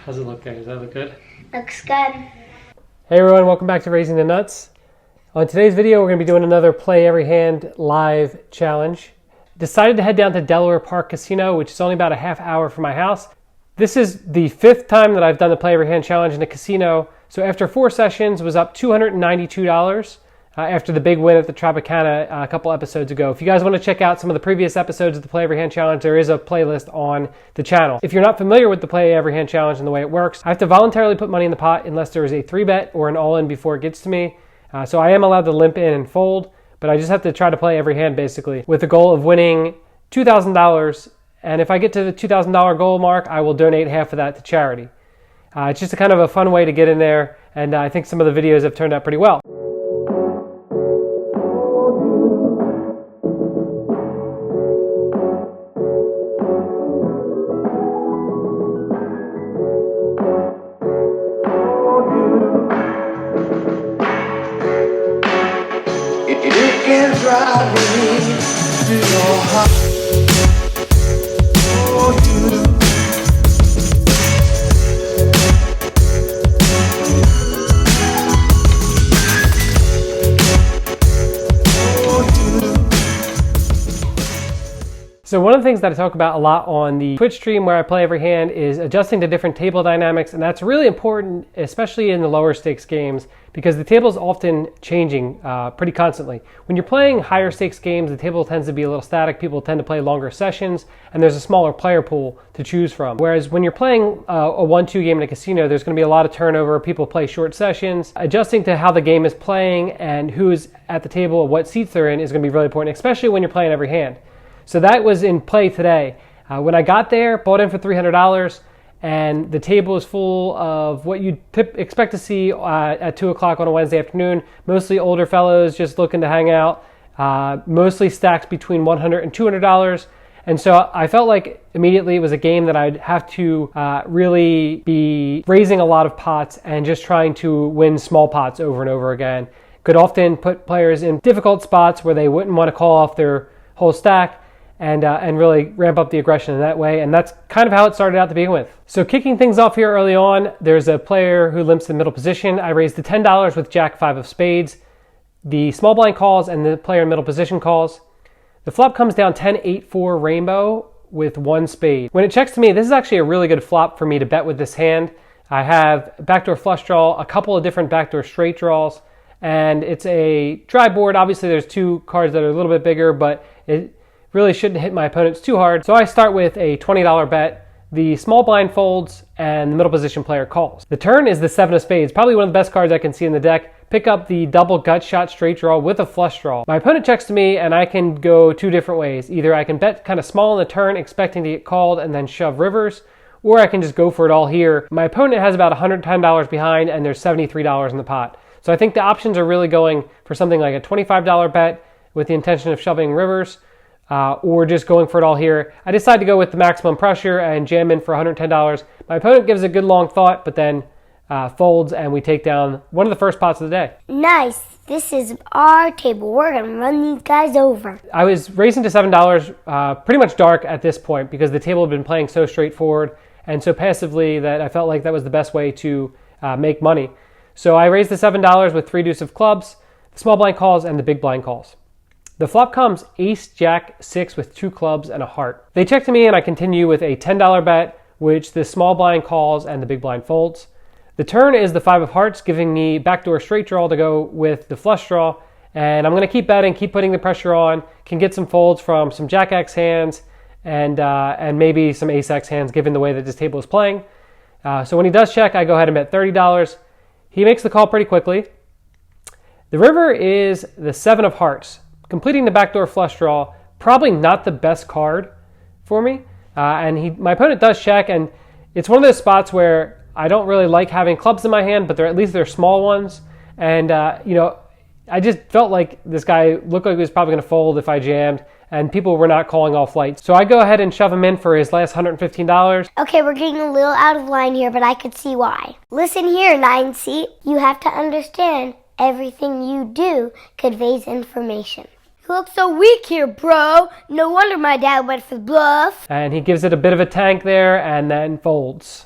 How's it look, guys? Does that look good? Looks good. Hey everyone, welcome back to Raising the Nuts. On today's video, we're going to be doing another Play Every Hand live challenge. Decided to head down to Delaware Park Casino, which is only about a half hour from my house. This is the 5th time that I've done the Play Every Hand challenge in a casino. So after 4 sessions, was up $292 after the big win at the Tropicana a couple episodes ago. If you guys want to check out some of the previous episodes of the Play Every Hand challenge, there is a playlist on the channel. If you're not familiar with the Play Every Hand challenge and the way it works, I have to voluntarily put money in the pot unless there is a 3-bet or an all-in before it gets to me. So I am allowed to limp in and fold, but I just have to try to play every hand basically with the goal of winning $2,000. And if I get to the $2,000 goal mark, I will donate half of that to charity. It's just a kind of a fun way to get in there, and I think some of the videos have turned out pretty well. Drive me to your heart. Oh, you. So one of the things that I talk about a lot on the Twitch stream where I play every hand is adjusting to different table dynamics, and that's really important, especially in the lower stakes games, because the table is often changing pretty constantly. When you're playing higher stakes games, the table tends to be a little static. People tend to play longer sessions, and there's a smaller player pool to choose from. Whereas when you're playing a 1-2 game in a casino, there's going to be a lot of turnover. People play short sessions. Adjusting to how the game is playing and who's at the table and what seats they're in is going to be really important, especially when you're playing every hand. So that was in play today. When I got there, bought in for $300, and the table is full of what you'd expect to see at 2 o'clock on a Wednesday afternoon. Mostly older fellows just looking to hang out. Mostly stacks between $100 and $200. And so I felt like immediately it was a game that I'd have to really be raising a lot of pots and just trying to win small pots over and over again. Could often put players in difficult spots where they wouldn't want to call off their whole stack, and really ramp up the aggression in that way. And that's kind of how it started out to begin with. So kicking things off here early on, there's a player who limps in middle position. I raised the $10 with Jack 5 of spades. The small blind calls and the player in middle position calls. The flop comes down 10-8-4 rainbow with 1 spade. When it checks to me, this is actually a really good flop for me to bet with this hand. I have backdoor flush draw, a couple of different backdoor straight draws, and it's a dry board. Obviously there's 2 cards that are a little bit bigger, but it really shouldn't hit my opponents too hard. So I start with a $20 bet. The small blind folds and the middle position player calls. The turn is the 7 of spades, probably one of the best cards I can see in the deck. Pick up the double gut shot straight draw with a flush draw. My opponent checks to me and I can go 2 different ways. Either I can bet kind of small in the turn expecting to get called and then shove rivers, or I can just go for it all here. My opponent has about $110 behind and there's $73 in the pot. So I think the options are really going for something like a $25 bet with the intention of shoving rivers, or just going for it all here. I decided to go with the maximum pressure and jam in for $110. My opponent gives a good long thought, but then folds, and we take down one of the first pots of the day. Nice. This is our table. We're going to run these guys over. I was raising to $7 pretty much dark at this point because the table had been playing so straightforward and so passively that I felt like that was the best way to make money. So I raised the $7 with 3 deuce of clubs, the small blind calls, and the big blind calls. The flop comes ace, jack, 6 with 2 clubs and a heart. They check to me and I continue with a $10 bet, which the small blind calls and the big blind folds. The turn is the 5 of hearts, giving me backdoor straight draw to go with the flush draw. And I'm going to keep betting, keep putting the pressure on, can get some folds from some jack X hands and maybe some ace X hands given the way that this table is playing. So when he does check, I go ahead and bet $30. He makes the call pretty quickly. The river is the 7 of hearts. Completing the backdoor flush draw, probably not the best card for me. My opponent does check, and it's one of those spots where I don't really like having clubs in my hand, but at least they're small ones. And, I just felt like this guy looked like he was probably going to fold if I jammed, and people were not calling all flights. So I go ahead and shove him in for his last $115. Okay, we're getting a little out of line here, but I could see why. Listen here, 9 seat. You have to understand everything you do conveys information. You look so weak here, bro. No wonder my dad went for Bluff. And he gives it a bit of a tank there and then folds.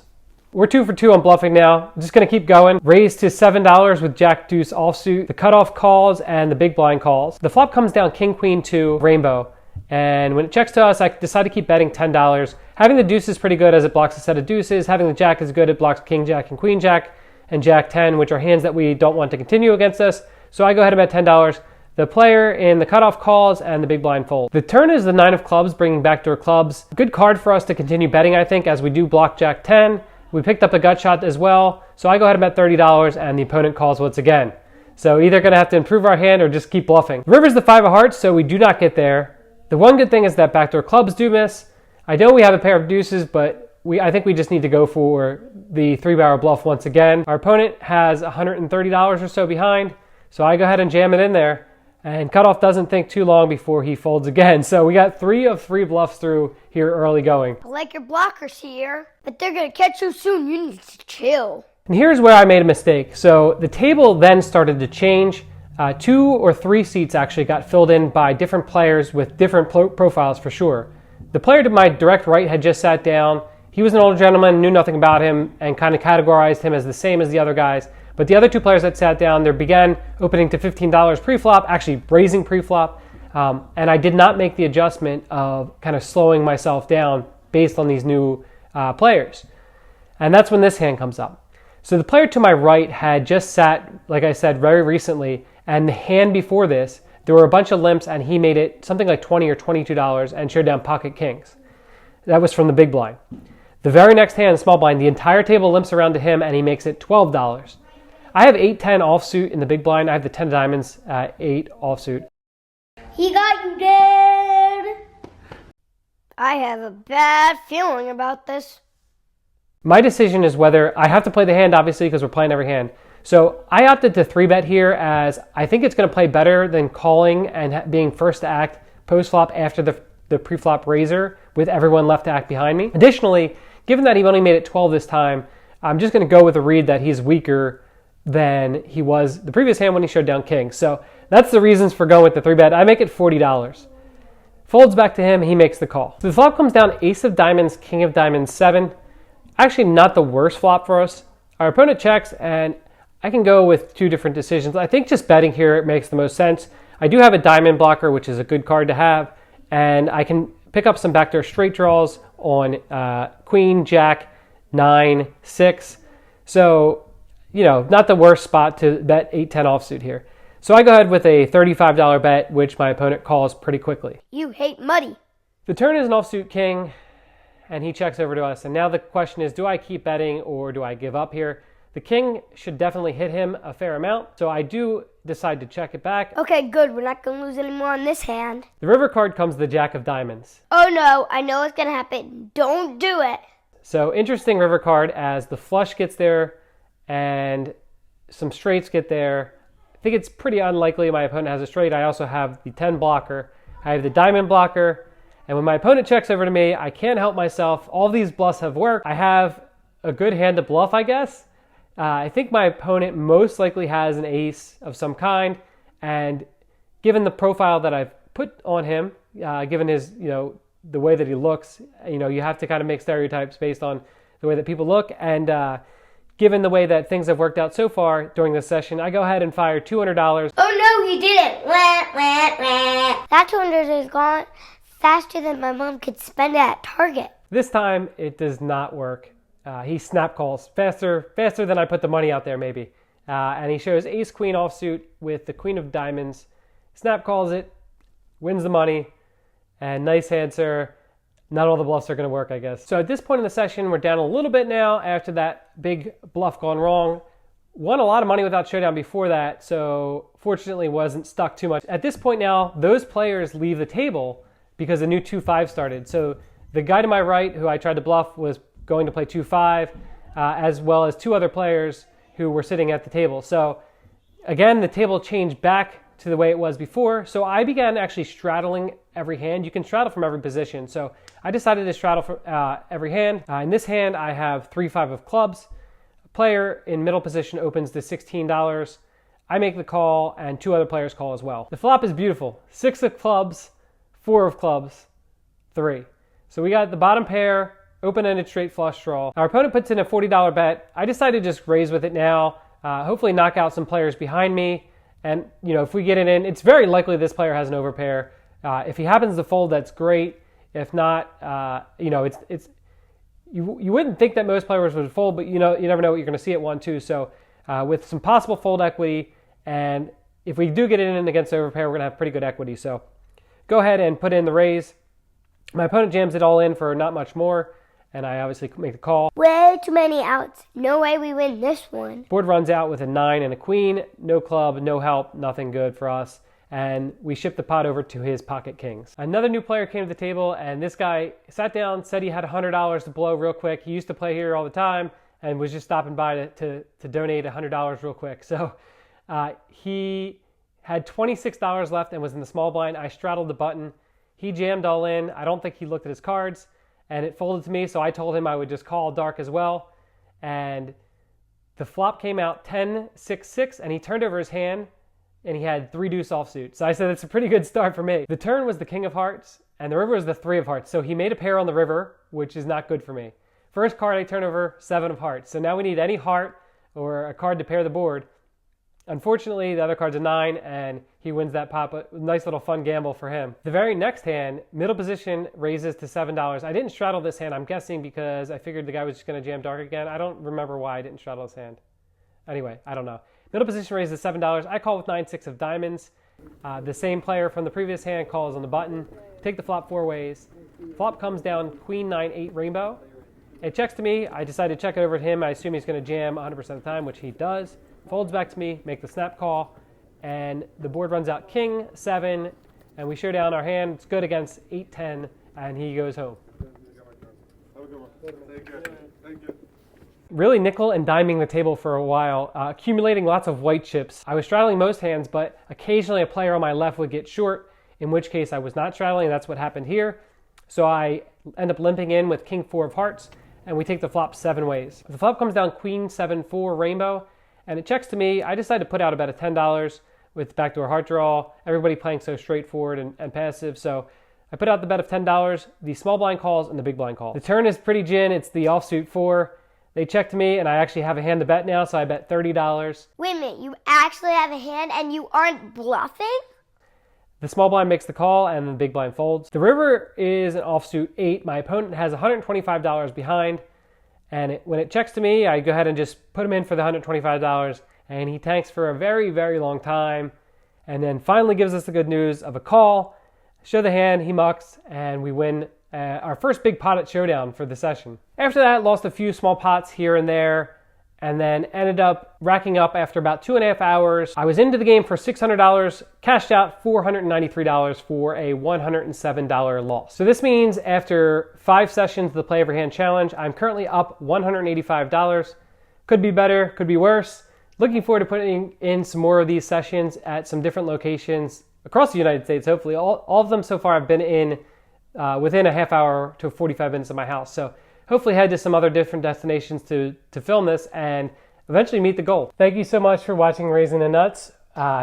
we're 2 for 2 on bluffing now. I'm just going to keep going. Raise to $7 with Jack Deuce offsuit. The cutoff calls and the big blind calls. The flop comes down King Queen 2 rainbow. And when it checks to us, I decide to keep betting $10. Having the deuce is pretty good as it blocks a set of deuces. Having the jack is good. It blocks King Jack and Queen Jack and Jack 10, which are hands that we don't want to continue against us. So I go ahead and bet $10. The player in the cutoff calls and the big blind fold. The turn is the 9 of clubs, bringing backdoor clubs. Good card for us to continue betting, I think, as we do block Jack 10. We picked up a gut shot as well. So I go ahead and bet $30 and the opponent calls once again. So either going to have to improve our hand or just keep bluffing. The river's the 5 of hearts, so we do not get there. The one good thing is that backdoor clubs do miss. I know we have a pair of deuces, but I think we just need to go for the 3-barrel bluff once again. Our opponent has $130 or so behind, so I go ahead and jam it in there. And cutoff doesn't think too long before he folds again. So we got 3 of 3 bluffs through here early going. I like your blockers here, but they're going to catch you soon. You need to chill. And here's where I made a mistake. So the table then started to change. 2 or 3 seats actually got filled in by different players with different profiles for sure. The player to my direct right had just sat down. He was an older gentleman, knew nothing about him, and kind of categorized him as the same as the other guys. But the other 2 players that sat down, they began opening to $15 pre-flop, actually raising pre-flop. And I did not make the adjustment of kind of slowing myself down based on these new players. And that's when this hand comes up. So the player to my right had just sat, like I said, very recently. And the hand before this, there were a bunch of limps and he made it something like $20 or $22 and showed down pocket kings. That was from the big blind. The very next hand, small blind, the entire table limps around to him and he makes it $12. I have 8-10 offsuit in the big blind. I have the 10 diamonds at 8 offsuit. He got you dead. I have a bad feeling about this. My decision is whether I have to play the hand, obviously, because we're playing every hand. So I opted to 3-bet here as I think it's going to play better than calling and being first to act post-flop after the pre-flop raiser with everyone left to act behind me. Additionally, given that he only made it 12 this time, I'm just going to go with a read that he's weaker than he was the previous hand when he showed down king. So that's the reasons for going with the 3-bet. I make it $40. Folds back to him, he makes the call. So the flop comes down ace of diamonds, king of diamonds, 7. Actually not the worst flop for us. Our opponent checks and I can go with 2 different decisions. I think just betting here makes the most sense. I do have a diamond blocker, which is a good card to have, and I can pick up some backdoor straight draws on queen, jack, 9, 6. So, not the worst spot to bet 8-10 offsuit here. So I go ahead with a $35 bet, which my opponent calls pretty quickly. You hate muddy. The turn is an offsuit king, and he checks over to us. And now the question is, do I keep betting or do I give up here? The king should definitely hit him a fair amount, so I do decide to check it back. Okay, good. We're not going to lose any more on this hand. The river card comes the jack of diamonds. Oh no, I know what's going to happen. Don't do it. So interesting river card as the flush gets there and some straights get there. I think it's pretty unlikely my opponent has a straight. I also have the 10 blocker. I have the diamond blocker. And when my opponent checks over to me, I can't help myself. All these bluffs have worked. I have a good hand to bluff, I guess. I think my opponent most likely has an ace of some kind. And given the profile that I've put on him, given his, the way that he looks, you have to kind of make stereotypes based on the way that people look. And given the way that things have worked out so far during this session, I go ahead and fire $200. Oh no, he didn't. That $200 is gone faster than my mom could spend it at Target. This time, it does not work. He snap calls faster than I put the money out there maybe. And he shows ace queen offsuit with the queen of diamonds. Snap calls it, wins the money, and nice hand, sir. Not all the bluffs are going to work, I guess. So at this point in the session, we're down a little bit now after that big bluff gone wrong. Won a lot of money without showdown before that, so fortunately wasn't stuck too much. At this point now, those players leave the table because the new 2-5 started. So the guy to my right, who I tried to bluff, was going to play 2-5, as well as 2 other players who were sitting at the table. So again, the table changed back to the way it was before. So I began actually straddling every hand. You can straddle from every position. So I decided to straddle from every hand. In this hand, I have 3-5 of clubs. A player in middle position opens to $16. I make the call, and 2 other players call as well. The flop is beautiful. 6 of clubs, 4 of clubs, 3. So we got the bottom pair open-ended straight flush draw. Our opponent puts in a $40 bet. I decided to just raise with it now, hopefully knock out some players behind me. And, if we get it in, it's very likely this player has an overpair. If he happens to fold, that's great. If not, you wouldn't think that most players would fold, but you never know what you're going to see at 1-2. So with some possible fold equity, and if we do get it in against overpair, we're going to have pretty good equity. So go ahead and put in the raise. My opponent jams it all in for not much more, and I obviously make the call. Way too many outs. No way we win this one. Board runs out with a 9 and a queen. No club, no help, nothing good for us. And we ship the pot over to his pocket kings. Another new player came to the table, and this guy sat down, said he had $100 to blow real quick. He used to play here all the time and was just stopping by to donate $100 real quick. So he had $26 left and was in the small blind. I straddled the button. He jammed all in. I don't think he looked at his cards, and it folded to me, so I told him I would just call dark as well. And the flop came out 10-6-6, and he turned over his hand, and he had 3 deuce offsuit. So I said, it's a pretty good start for me. The turn was the king of hearts, and the river was the 3 of hearts. So he made a pair on the river, which is not good for me. First card I turn over, 7 of hearts. So now we need any heart or a card to pair the board. Unfortunately, the other card's a 9, and he wins that pot, but nice little fun gamble for him. The very next hand, middle position raises to $7. I didn't straddle this hand, I'm guessing because I figured the guy was just going to jam dark again. I don't remember why I didn't straddle his hand. Anyway, I don't know. Middle position raises $7. I call with 9-6 of diamonds. The same player from the previous hand calls on the button. Take the flop 4 ways. Flop comes down queen 9-8 rainbow. It checks to me. I decide to check it over to him. I assume he's going to jam 100% of the time, which he does. Folds back to me, make the snap call, and the board runs out king 7, and we show down our hand. It's good against 8-10, and he goes home. Thank you. Really nickel and diming the table for a while, accumulating lots of white chips. I was straddling most hands, but occasionally a player on my left would get short, in which case I was not straddling. That's what happened here. So I end up limping in with king 4 of hearts, and we take the flop 7 ways. The flop comes down queen 7-4 rainbow, and it checks to me. I decide to put out about a $10 with backdoor heart draw. Everybody playing so straightforward and passive, so I put out the bet of $10. The small blind calls and the big blind calls. The turn is pretty gin. It's the offsuit 4. They checked me, and I actually have a hand to bet now, so I bet $30. Wait a minute, you actually have a hand and you aren't bluffing? The small blind makes the call, and the big blind folds. The river is an offsuit 8. My opponent has $125 behind, and when it checks to me, I go ahead and just put him in for the $125, and he tanks for a very, very long time, and then finally gives us the good news of a call. Show the hand, he mucks, and we win our first big pot at Showdown for the session. After that, lost a few small pots here and there, and then ended up racking up after about 2.5 hours. I was into the game for $600, cashed out $493 for a $107 loss. So this means after 5 sessions of the Play Every Hand Challenge, I'm currently up $185. Could be better, could be worse. Looking forward to putting in some more of these sessions at some different locations across the United States. Hopefully, all of them so far have been in within a half hour to 45 minutes of my house. So hopefully head to some other different destinations to film this and eventually meet the goal. Thank you so much for watching Raising the Nuts.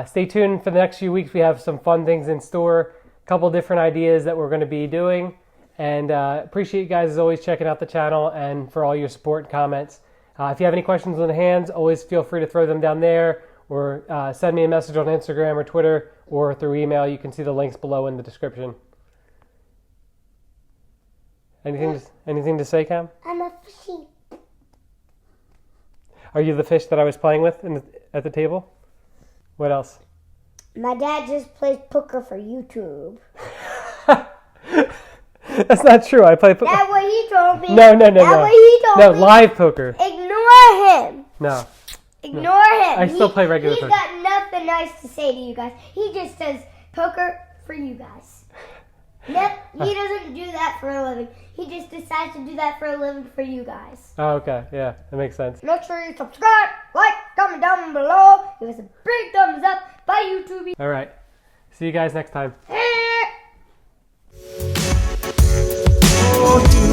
Stay tuned for the next few weeks. We have some fun things in store, a couple different ideas that we're going to be doing. And appreciate you guys as always checking out the channel and for all your support and comments. If you have any questions on the hands, always feel free to throw them down there or send me a message on Instagram or Twitter or through email. You can see the links below in the description. Anything to say, Cam? I'm a fishy. Are you the fish that I was playing with at the table? What else? My dad just plays poker for YouTube. That's not true. I play poker. That's what he told me. No. That's what he told me. No, live poker. Ignore him. No. Ignore him. I still play regular poker. He's got nothing nice to say to you guys. He just says poker for you guys. Nope, he doesn't do that for a living. He just decides to do that for a living for you guys. Oh, okay. Yeah, that makes sense. Make sure you subscribe, like, comment down below. Give us a big thumbs up. Bye, YouTube. All right. See you guys next time. Oh,